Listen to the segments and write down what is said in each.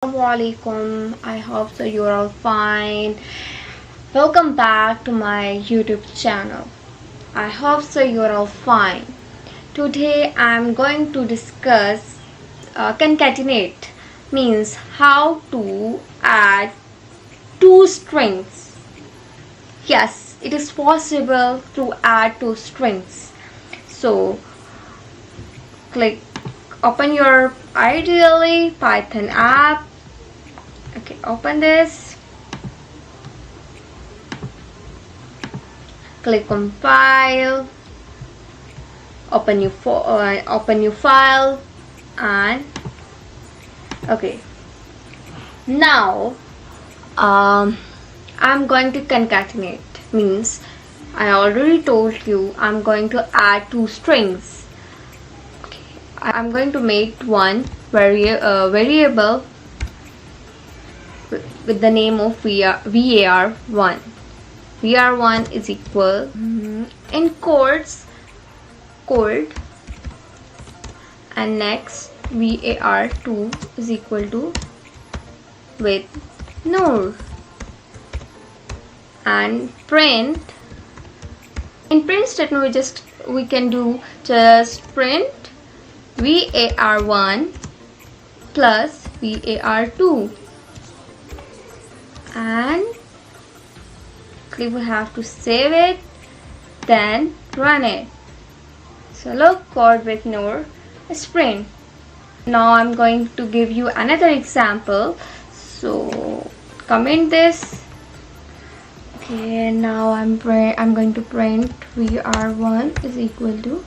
Aliakum. I hope so you're all fine. Welcome back to my YouTube channel. I hope so you're all fine. Today I'm going to discuss concatenate, means how to add two strings. Yes, it is possible to add two strings. So open your ideally Python app. Okay, open this, click on file, open new file, and okay, now I'm going to concatenate, means I already told you I'm going to add two strings. Okay, I'm going to make one variable with the name of var1. var1 is equal in quotes cold, and next var2 is equal to with nor, and print. In print statement we can do just print var1 plus var2, and we have to save it, then run it. So look, code with nor is print. Now I'm going to give you another example, so comment this. Okay, now I'm going to print var1 is equal to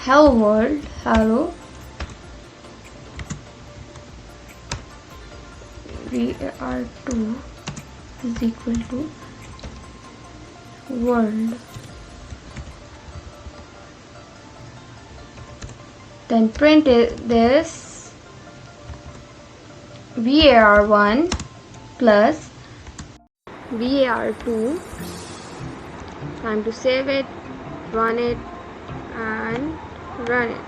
hello world, hello var2 is equal to world, then print this var1 plus var2. Time to save it, run it, and run it.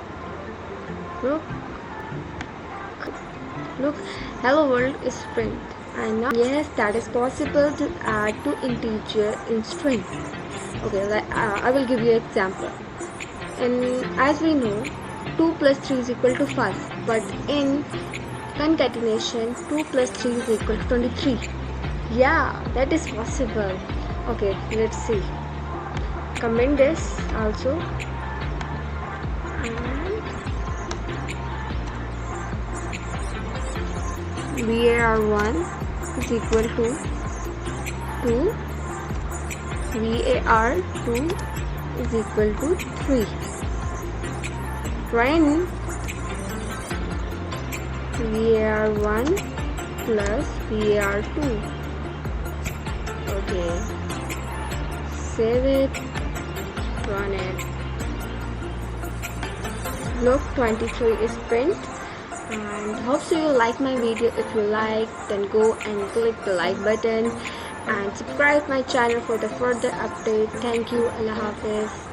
Look, hello world is print. And now yes, that is possible to add two integer in string. Okay, I will give you an example. And as we know, 2 plus 3 is equal to 5, but in concatenation 2 plus 3 is equal to 23. Yeah, that is possible. Okay, let's see. Comment this also. var1 is equal to 2, var2 is equal to 3. Print var1 plus var2. Okay, save it, run it. Look, 23 is print. And hope so you like my video. If you like, then go and click the like button and subscribe my channel for the further update. Thank you. Allah Hafiz.